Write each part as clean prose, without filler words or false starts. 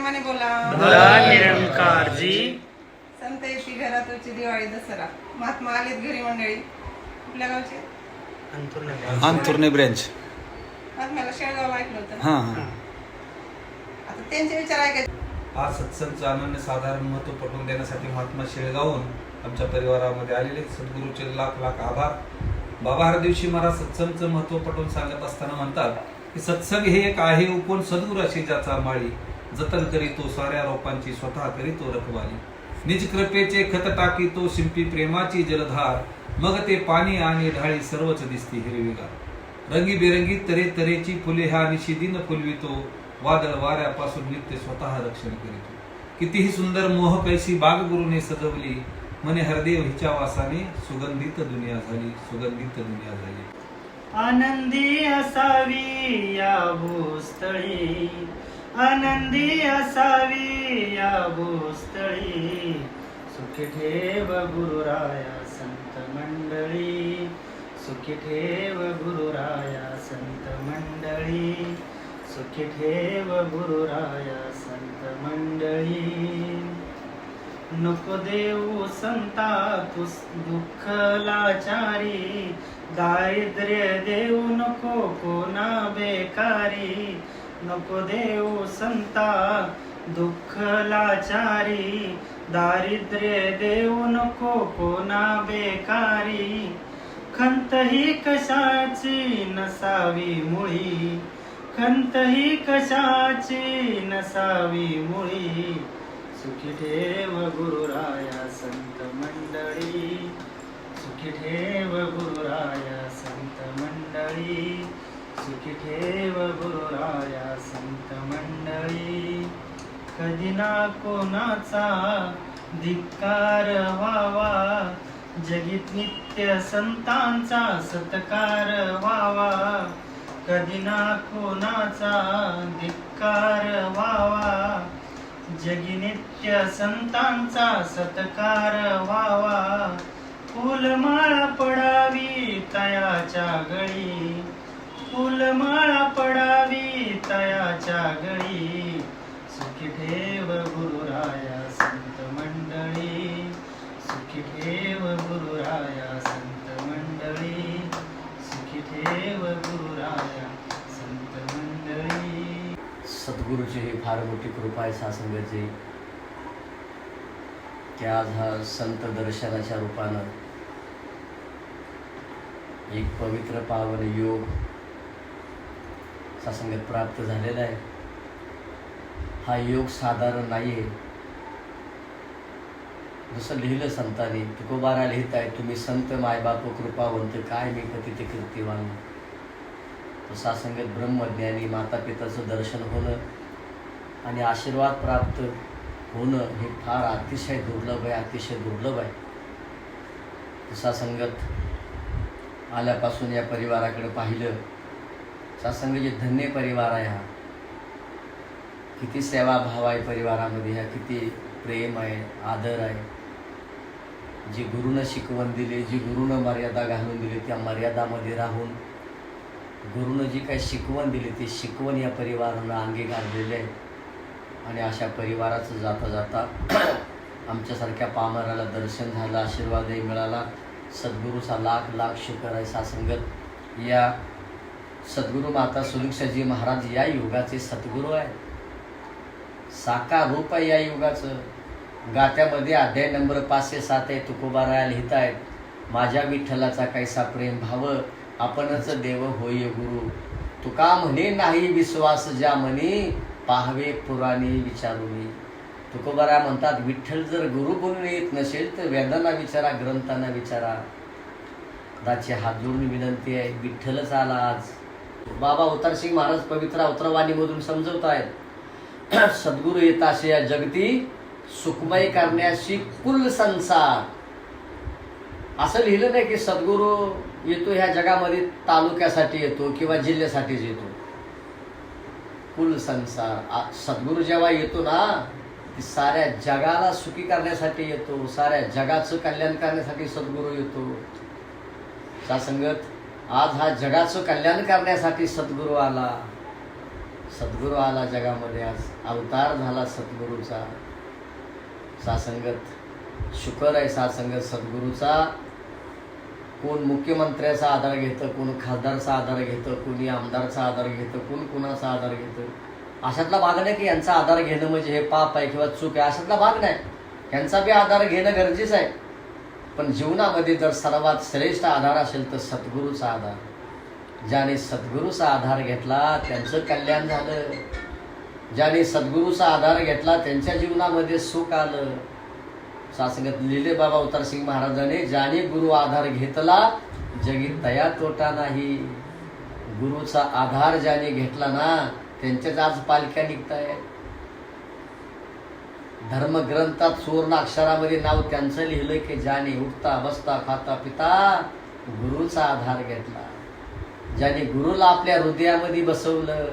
प्रेमाने बोला. भला निरंकार जी. संत येती घरातची दिवाळी दसरा. महात्मा आलेत घरी मंडळी. कुठल्या गावचे? अंतुर्ने ब्रँच. महात्म्याला शेळगाव ऐकलं होतं ना. हां हां. आता त्यांचे विचार ऐकायचे. आज सत्संगचं अनन्यसाधारण महत्त्व पटवून देण्यासाठी महात्मा शेळगावहून आमच्या परिवारामध्ये आलेले सद्गुरूचे लाख लाख आभार. बाबा हर दिवशी मला सत्संगचं महत्त्व पटवून सांगत असताना म्हणतात की सत्संग हे एक आहे उपवन सद्गुराशी ज्याचा माळी, जतन करीतो साऱ्या रोपांची स्वतः करीतो रखवाली, निज कृपेचे खत टाकीतो शिंपी प्रेमाची जलधार, मग ते पाणी आणि ढाळी सर्वच दिसती हिरवीगार, रंगीबेरंगी तऱ्हेची फुले ह्या निशिदीन फुलवितो, वादळ वाऱ्यापासून नित्य स्वतः रक्षण करीतो, कितीही सुंदर मोह कैसी बाग गुरुने सजवली, मने हरदेव हिच्या वासाने सुगंधित दुनिया झाली, सुगंधित दुनिया झाली. आनंदी असावी या भूस्थळी, आनंदी असावी या भूस्थळी, सुखी ठेव गुरुराया संत मंडळी, सुखी ठेव गुरुराया संत मंडळी, सुखी ठेव गुरुराया संत मंडळी. नको देऊ संता तू दुःख लाचारी, दारिद्र्य देऊ नको कोणा बेकारी, नको देऊ संता दुःख लाचारी, दारिद्र्य देऊ नको कोणा बेकारी, खंत ही कशाची नसावी मुळी, खंत ही कशाची नसावी मुळी, सुखी ठेव गुरुराया संत मंडळी, सुखी ठेव गुरुराया संत मंडळी, सुखी ठेव गुरुराया संत मंडळी. कधी ना कोणाचा धिक्कार व्हावा, जगीत नित्य संतांचा सत्कार व्हावा, कधी ना कोणाचा धिक्कार व्हावा, जगी नित्य संतांचा सत्कार व्हावा, फुलमाळा पडावी तयाच्या गळी, फुलमाळा पडावी तयाच्या गळी, सुखी ठेव गुरुराया संत मंडळी, सुखी ठेव गुरुराया संत मंडळी, सुखी ठेव गुरुराया संत मंडळी. सद्गुरूची ही फार मोठी कृपा आहे सासंगाची की आज हा संत दर्शनाच्या रूपानं एक पवित्र पावन योग सासंगत प्राप्त झालेला आहे. हा योग साधारण नाही आहे. जसं लिहिलं संतांनी, तुकोबारा लिहित आहे, तुम्ही संत मायबाप कृपावंत, काय मी पतित कीर्तिवान. सासंगत ब्रह्मज्ञानी माता पिताचं दर्शन होणं आणि आशीर्वाद प्राप्त होणं हे फार अतिशय दुर्लभ आहे, अतिशय दुर्लभ आहे. सासंगत आल्यापासून या परिवाराकडे पाहिलं, सासंगत धन्य परिवार आहे हा. किती सेवाभाव आहे परिवारामध्ये, ह्या किती प्रेम आहे, आदर आहे. जी गुरुनं शिकवण दिली, जी गुरुनं मर्यादा घालून दिली, त्या मर्यादामध्ये राहून गुरुनं जी काही शिकवण दिली ती शिकवण या परिवारानं अंगीकारलेली आहे. आणि अशा परिवाराचं जाता जाता आमच्यासारख्या पामराला दर्शन झालं, आशीर्वादही मिळाला. सद्गुरूचा लाख लाख शुक्र आहे. सासंगत या सद्गुरू माता सुदीक्षाजी महाराज या युगाचे सद्गुरू आहे, साकार रूप आहे या युगाचं. गात्यामध्ये अध्याय नंबर 507 आहे. तुकोबाराया लिहित आहेत, माझ्या विठ्ठलाचा कैसा प्रेम भाव, आपणच देव होय गुरु. तुका म्हणे नाही विश्वास ज्या म्हणे, पाहावे पुराणी विचारूनी. तुकोबाराया म्हणतात, विठ्ठल जर गुरु बनून येत नसेल तर वेदांना विचारा, ग्रंथांना विचारा. दाची हात जोडून विनंती आहे, विठ्ठलच आला आज. बाबा अवतारसिंग महाराज पवित्र अवतारवाणीमधून समजवत आहेत, सद्गुरू येताशे या जगती सुखमय करण्याशी कुल संसार. असं लिहिलं नाही की सद्गुरू येतो ह्या जगामध्ये तालुक्यासाठी येतो किंवा जिल्ह्यासाठीच येतो. कुल संसार सद्गुरू जेव्हा येतो ना, ती साऱ्या जगाला सुखी करण्यासाठी येतो, साऱ्या जगाचं कल्याण करण्यासाठी सद्गुरू येतो. सासंगत आज हा जगाचं कल्याण करण्यासाठी सद्गुरू आला. सद्गुरू आला जगामध्ये, आज अवतार झाला सद्गुरूचा. सासंगत शुकर आहे, सासंगत सद्गुरूचा. कोण मुख्यमंत्र्याचा आधार घेतं, कोण खासदारचा आधार घेतं, कोणी आमदारचा आधार घेतं, कोण कुणाचा आधार घेतं. अशातला भाग नाही की यांचा आधार घेणं म्हणजे हे पाप आहे किंवा चूक आहे, अशातला भाग नाही. यांचा बी आधार घेणं गरजेचं आहे. पण जीवनामध्ये जर सर्वात श्रेष्ठ आधार असेल तर सद्गुरूचा आधार. ज्याने सद्गुरूचा आधार घेतला त्यांचं कल्याण झालं. ज्याने सद्गुरूचा आधार घेतला त्यांच्या जीवनामध्ये सुख आलं. सासंगत लिहिले बाबा अवतारसिंग महाराजांनी, ज्याने गुरु आधार घेतला जगी तया तोटा नाही. गुरुचा आधार ज्याने घेतला ना त्यांच्याच आज पालख्या निघतायत. धर्मग्रंथात सुवर्ण अक्षरामध्ये नाव त्यांचं लिहिलं की ज्याने उठता बसता खाता पिता गुरुचा आधार घेतला. ज्याने गुरुला आपल्या हृदयामध्ये बसवलं.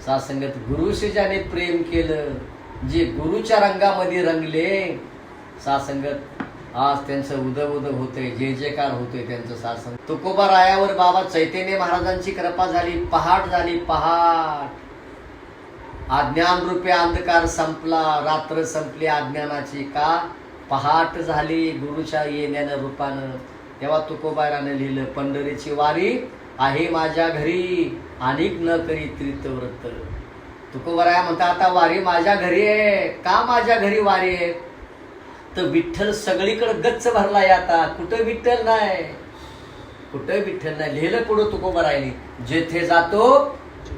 सासंगत गुरुशी ज्याने प्रेम केलं, जे गुरुच्या रंगामध्ये रंगले, सासंगत आज त्यांचं उद उद होतंय, जे जयकार होतोय त्यांचं. सासंग तुकोबा रायावर बाबा चैतन्य महाराजांची कृपा झाली. पहाट झाली, पहाट. अज्ञान रूपी अंधकार संपला, रात्र संपली अज्ञानाची. का? पहाट झाली गुरुच्या येण्यानं रूपानं. तेव्हा तुकोबारानं लिहिलं, पंढरीची वारी आहे माझ्या घरी, अनेक न करी त्रितव्रत. तुकोबाराया म्हणता आता वारी माझ्या घरी आहे. का माझ्या घरी वारी आहे? तर विठ्ठल सगळीकडे गच्च भरलाय. आता कुठं विठ्ठल नाही, कुठं विठ्ठल नाही. लिहिलं पुढं तुकोबारायने, जेथे जातो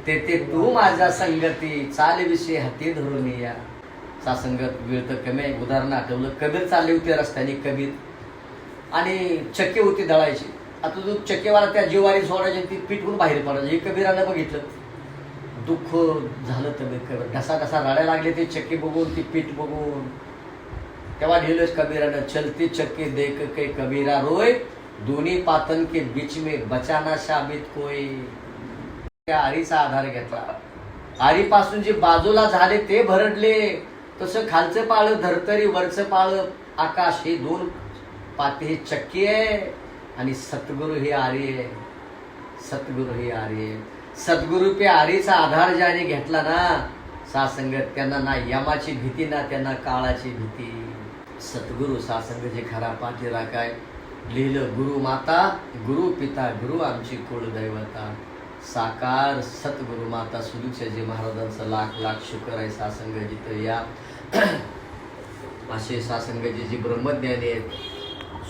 तेथे तू माझ्या संगती, चाल विषय हाती धरून या. सासंगत वेळ तर कमी आहे. उदाहरण आठवलं, कबीर चालले होते रस्त्याने, कबीर आणि चक्की होती दळायची. आता जो चक्कीवाला त्या जीवारी सोडायची, ती पिठून बाहेर पडायची. हे कबीरानं बघितलं, दुःख झालं. कबीर ढसा ढसा रडायला लागले ते चक्की बघून, ती पीठ बघून. तेव्हा लिहिलंच कबीरानं, चलती चक्की देख के कबीरा रोय, दोन्ही पातन के बीच में बचाना शाबित कोय. त्या आरीचा आधार घेतला. आरीपासून जे बाजूला झाले ते भरडले. तसं खालचं पाळ धरतरी, वरचं पाळ आकाश. हे दोन पाते ही चक्की आहे आणि सद्गुरु ही आरी आहे. सद्गुरु ही आरी आहे. सद्गुरु पे आरीचा आधार ज्याने घेतला ना सासंगत, त्यांना ना यमाची भीती ना त्यांना काळाची भीती. सद्गुरु सासंग जे खरा पाठी राखाय. लिहिलं, गुरु माता गुरु पिता गुरु आमची कुलदैवता. साकार सद्गुरु माता सुदूक्षजी महाराजांचं लाख लाख शुकर आहे. सासंग जिथं या असे सासंगजी जी ब्रह्मज्ञानी आहेत,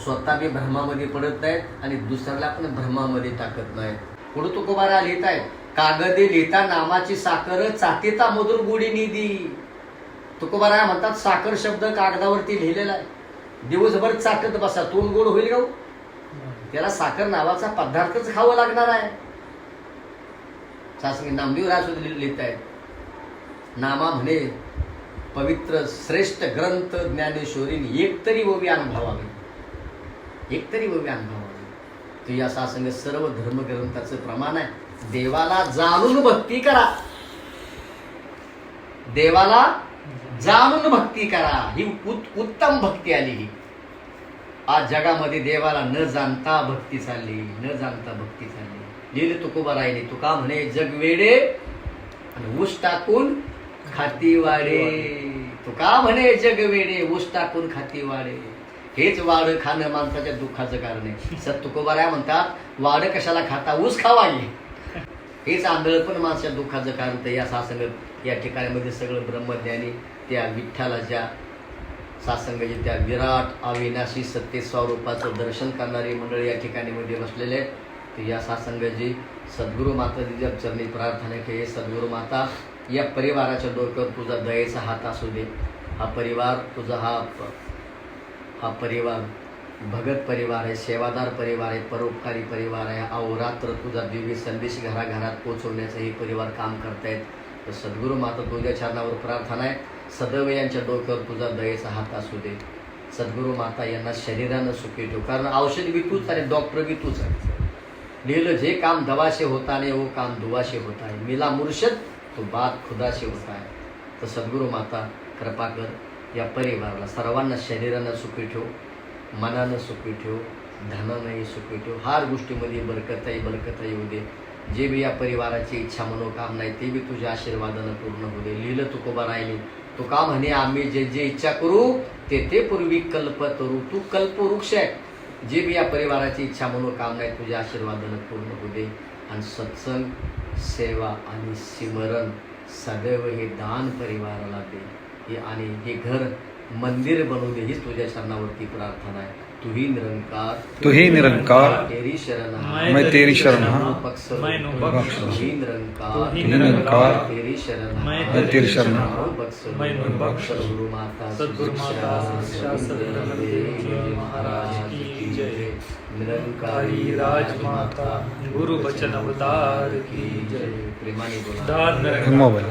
स्वतः बी भ्रमामध्ये पडत नाहीत आणि दुसऱ्याला पण भ्रमामध्ये टाकत नाहीत. पुढे तुकोबारा लिहित आहेत, कागदे लिहिता नामाची साखर, चातीता मधुर गोडी निधी. तुकोबारा म्हणतात साखर शब्द कागदावरती लिहिलेला आहे. दिवसभर चाटत बसा, तोंड गोड होईल का? त्याला साखर नावाचा पदार्थच खावं लागणार आहे. सासंग नामदेव राज लिहित आहेत, नामा म्हणे पवित्र श्रेष्ठ ग्रंथ ज्ञानेश्वरीने एकतरी ओवी अनुभवावी, एकतरी ओवी अनुभवावी. तर या सासंग सर्व धर्मग्रंथाचं प्रमाण आहे. देवाला जाणून भक्ती करा, देवाला जाणून भक्ती करा. ही उत्तम भक्ती आली. ही आज जगामध्ये देवाला न जाणता भक्ती चालली, न जाणता भक्ती चालली. लिहिले तुकोबारायने, तुका म्हणे जग वेडे आणि ऊस टाकून खाती वाडे. तुका म्हणे जग वेडे ऊस टाकून खाती वाडे. हेच वाड खाणं माणसाच्या दुःखाचं कारण आहे. सत तुकोबाराय म्हणतात वाड कशाला खाता, ऊस खावाई. हेच आंधळपण माणसाच्या दुःखाचं कारण. तर या सासंगत या ठिकाणामध्ये सगळं ब्रह्मज्ञानी त्या विठ्ठलाच्या सासंगाची त्या विराट अविनाशी सत्य स्वरूपाचं दर्शन करणारी मंडळी या ठिकाणी मध्ये बसलेले आहेत. तर या सासंगाची सद्गुरू माताजीच्या चरणी प्रार्थना आहे की हे सद्गुरू माता या परिवाराच्या डोक्यावर तुझा दयेचा हात असू दे. हा परिवार तुझा हा परिवार भगत परिवार आहे, सेवादार परिवार आहे, परोपकारी परिवार आहे. अहोरात्र तुझा दिव्य संदेश घराघरात पोहोचवण्याचं हे परिवार काम करतायत. तर सद्गुरू माता तुझ्या चरणावर प्रार्थना आहे, सदैव यांच्या डोक्यावर तुझा दयेचा हात असू दे. सद्गुरू माता यांना शरीरानं सुखी ठेव, कारण औषध बी तूच आणि डॉक्टर बी तूच आहे. लिहिलं, जे काम दवा से होता नहीं वो काम दुआ से होता है, मिला मुर्शद तो बात खुदा से होता है. तर सद्गुरू माता कृपा कर या परिवाराला सर्वांना शरीरानं सुखी ठेव, मनानं सुखी ठेव, धनानंही सुखी ठेव. हर गोष्टीमध्ये बरकत येऊ दे. जे बी या परिवाराची इच्छा मनोकामना आहे ते बी तुझ्या आशीर्वादानं पूर्ण होऊ दे. लिहिलं तुकोबारायने. तुका म्हणे आम्ही जे जे इच्छा करू ते ते पूर्वी कल्प करू. तू कल्पवृक्ष आहे. जे बी या परिवाराची इच्छा मनोकामना आहे तुझ्या आशीर्वादानं पूर्ण होऊ दे. आणि सत्संग, सेवा आणि सिमरण सदैव हे दान परिवाराला दे. आणि हे घर मंदिर बनवू दे. हीच तुझ्या शरणावरती प्रार्थना आहे. तू ही निरंकार, तू ही निरंकार, तेरी शरण मैं तेरी शरण हाँ, मैं नु बख्श. तू ही निरंकार, तू ही निरंकार, तेरी शरण मैं तेरी शरण मैं नु बख्श. सद्गुरु माता सद्गुरु माता शिक्षा सद्गुरु महाराज की जय. निरंकारी राजमाता गुरु बचन अवतार की जय. प्रेमाने बोला. दान मोबाईल